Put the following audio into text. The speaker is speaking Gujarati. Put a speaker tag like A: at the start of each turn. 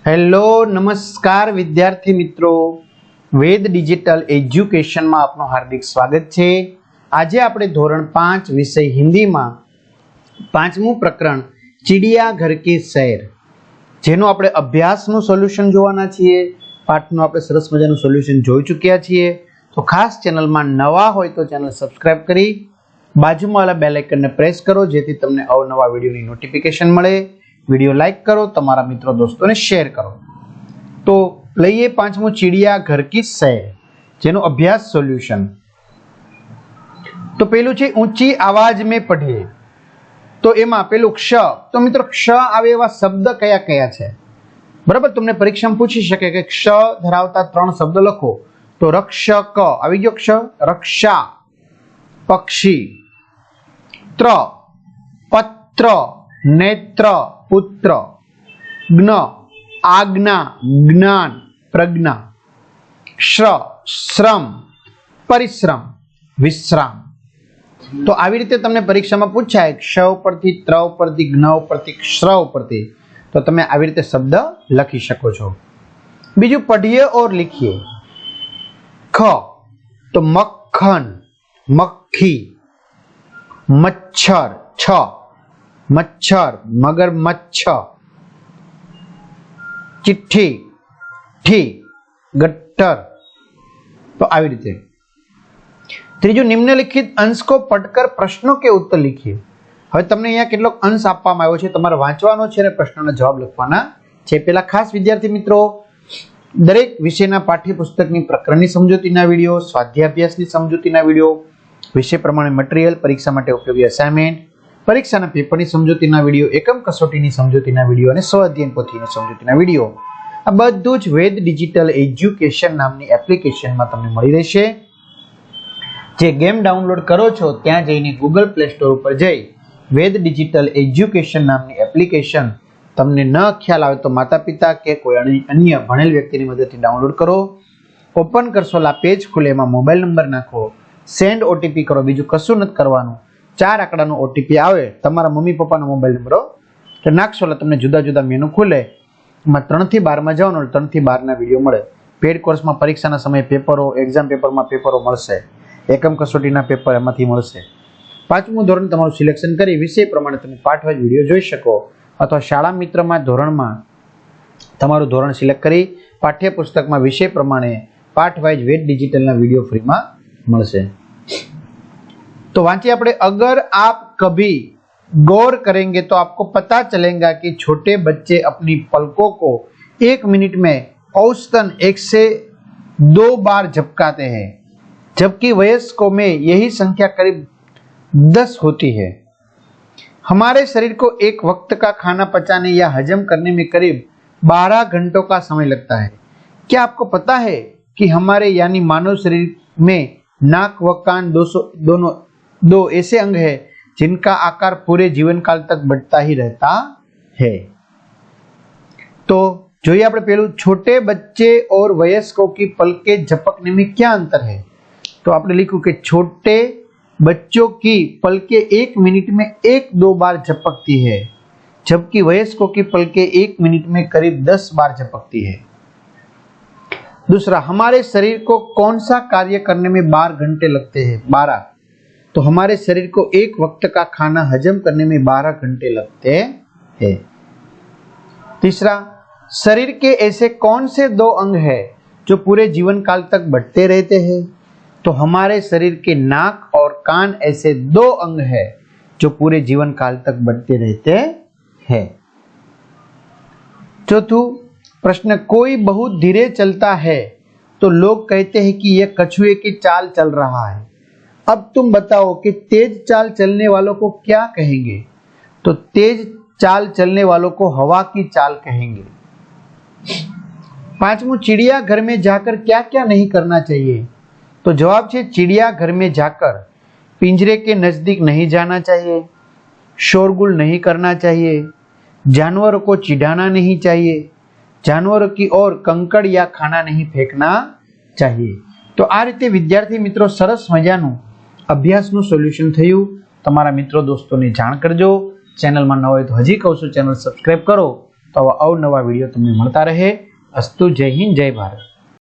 A: હેલો નમસ્કાર વિદ્યાર્થી મિત્રો, વેદ ડિજિટલ એજ્યુકેશનમાં આપનું હાર્દિક સ્વાગત છે। આજે આપણે ધોરણ 5 વિષય હિન્દીમાં પાંચમું પ્રકરણ ચિડિયા ઘર કે શેર જેનો આપણે અભ્યાસનું સોલ્યુશન જોવાના છીએ। પાઠનું આપણે સરસ મજાનું સોલ્યુશન જોઈ ચૂક્યા છીએ। તો ખાસ ચેનલમાં નવા હોય તો ચેનલ સબસ્ક્રાઇબ કરી બાજુમાં વાળા બેલ આઇકનને પ્રેસ કરો જેથી તમને અવનવા વિડીયોની નોટિફિકેશન મળે। वीडियो लाइक करो, तमारा मित्रों दोस्तों ने शेयर करो। तो लईए पांचमो चिड़िया घर की सैर जेनो अभ्यास सोल्यूशन। तो पेलू छे ऊंची आवाज में पढ़िए। तो एमा पेलू क्ष, तो मित्रों क्ष आवे एवा शब्द कया कया छे बराबर। तुमने परीक्षा में पूछी शके कि क्ष धरावता 3 शब्द लखो। तो रक्षक आवी गयो क्ष, रक्षा, पक्षी, त्र पत्र, नेत्र पुत्र, ज्ञ आज्ञा ज्ञान प्रज्ञा, श्र श्रम परिश्रम विश्राम। तो આવી રીતે તમને પરીક્ષામાં પૂછાય ક્ષ ઉપરથી ત્ર ઉપરથી જ્ઞ ઉપરથી શ્ર ઉપરથી તો તમે આવી રીતે શબ્દ લખી શકો છો। બીજું પઢીએ और लिखिए। ख तो मक्खन मक्खी, मच्छर छ मच्छर मगरमच्छ, चिट्ठी ठी गट्टर। तो આવી રીતે। ત્રીજું નિમ્નલિખિત અંશ को पढ़कर प्रश्नों के उत्तर लिखिए। હવે તમને અહીંયા કેટલોક અંશ આપવામાં આવ્યો છે, તમારે વાંચવાનો છે અને પ્રશ્નોના જવાબ લખવાના છે। પહેલા ખાસ વિદ્યાર્થી મિત્રો, દરેક વિષયના પાઠ્યપુસ્તકની પ્રકરણની સમજૂતીના વિડિયો, સ્વાધ્યાય અભ્યાસની સમજૂતીના વિડિયો, વિષય પ્રમાણે મટીરીયલ, પરીક્ષા માટે ઉપયોગી અસાઇનમેન્ટ, પરીક્ષાના પેપરની સમજૂતીના વિડિયો, એકમ કસોટીની સમજૂતીના વિડિયો અને સ્વઅધ્યયન પોથીની સમજૂતીના વિડિયો આ બધું જ વેદ ડિજિટલ એજ્યુકેશન નામની એપ્લિકેશનમાં તમને મળી રહેશે। જે ગેમ ડાઉનલોડ કરો છો ત્યાં જઈને ગૂગલ પ્લે સ્ટોર ઉપર જઈ વેદ ડિજિટલ એજ્યુકેશન નામની એપ્લિકેશન તમને ન ખ્યાલ આવે તો માતા પિતા કે કોઈ અન્ય ભણેલ વ્યક્તિની મદદથી ડાઉનલોડ કરો। ઓપન કરશો લા પેજ ખુલે, એમાં મોબાઈલ નંબર નાખો, સેન્ડ ઓટીપી કરો, બીજું કશું નથી કરવાનું। 4 આંકડાનો ઓટીપી આવે, તમારા મમ્મી પપ્પાનો મોબાઈલ નંબર તો નાખશો એટલે તમને જુદા જુદા મેનુ ખુલે, એમાં 3 થી 12 માં જવાનું, 3 થી 12 ના વિડીયો મળે। પેડ કોર્સમાં પરીક્ષાના સમયે પેપરો, એક્ઝામ પેપરમાં પેપરો મળશે, એકમ કસોટીના પેપર એમાંથી મળશે। 5મું ધોરણ તમારું સિલેક્શન કરી વિષય પ્રમાણે તમે પાઠવાઇઝ વિડીયો જોઈ શકો, અથવા શાળા મિત્રમાં ધોરણમાં તમારું ધોરણ સિલેક્ટ કરી પાઠ્યપુસ્તકમાં વિષય પ્રમાણે પાઠવાઇઝ વેદ ડિજિટલના વિડીયો ફ્રીમાં મળશે। तो वांचिए अपने, अगर आप कभी गौर करेंगे तो आपको पता चलेगा कि छोटे बच्चे अपनी पलकों को 1 मिनट में औसतन 1 से 2 बार झपकाते हैं, जबकि वयस्कों में यही संख्या करीब 10 होती है। हमारे शरीर को एक वक्त का खाना पचाने या हजम करने में करीब 12 घंटों का समय लगता है। क्या आपको पता है कि हमारे यानी मानव शरीर में नाक व कान दो ऐसे अंग है जिनका आकार पूरे जीवन काल तक बढ़ता ही रहता है। तो जो ये આપણે પેલું छोटे बच्चे और वयस्कों की पलकें झपकने में क्या अंतर है, तो आपने लिखू कि छोटे बच्चों की पलकें 1 मिनट में 1-2 बार झपकती है, जबकि वयस्कों की पलकें 1 मिनट में करीब 10 बार झपकती है। दूसरा, हमारे शरीर को कौन सा कार्य करने में 12 घंटे लगते हैं? 12। तो हमारे शरीर को एक वक्त का खाना हजम करने में 12 घंटे लगते हैं। तीसरा, शरीर के ऐसे कौन से 2 अंग हैं जो पूरे जीवन काल तक बढ़ते रहते हैं? तो हमारे शरीर के नाक और कान ऐसे 2 अंग हैं जो पूरे जीवन काल तक बढ़ते रहते हैं। चौथु प्रश्न, कोई बहुत धीरे चलता है तो लोग कहते हैं कि यह कछुए की चाल चल रहा है। अब तुम बताओ कि तेज चाल चलने वालों को क्या कहेंगे? तो तेज चाल चलने वालों को हवा की चाल कहेंगे। 5मुं, चिड़ियाघर में जाकर क्या क्या नहीं करना चाहिए? तो जवाब है चिड़ियाघर में जाकर पिंजरे के नजदीक नहीं जाना चाहिए, शोरगुल नहीं करना चाहिए, जानवरों को चिढ़ाना नहीं चाहिए, जानवरों की ओर कंकड़ या खाना नहीं फेंकना चाहिए। तो आ रीते विद्यार्थी मित्रों सरस मजाનું અભ્યાસનું સોલ્યુશન થયું। તમારા મિત્રો દોસ્તોને જાણ કરજો। ચેનલમાં ન હોય તો હજી કહું છું ચેનલ સબસ્ક્રાઇબ કરો તો આવા અવનવા વિડીયો તમને મળતા રહે. અસ્તુ. જય હિન્દ, જય ભારત.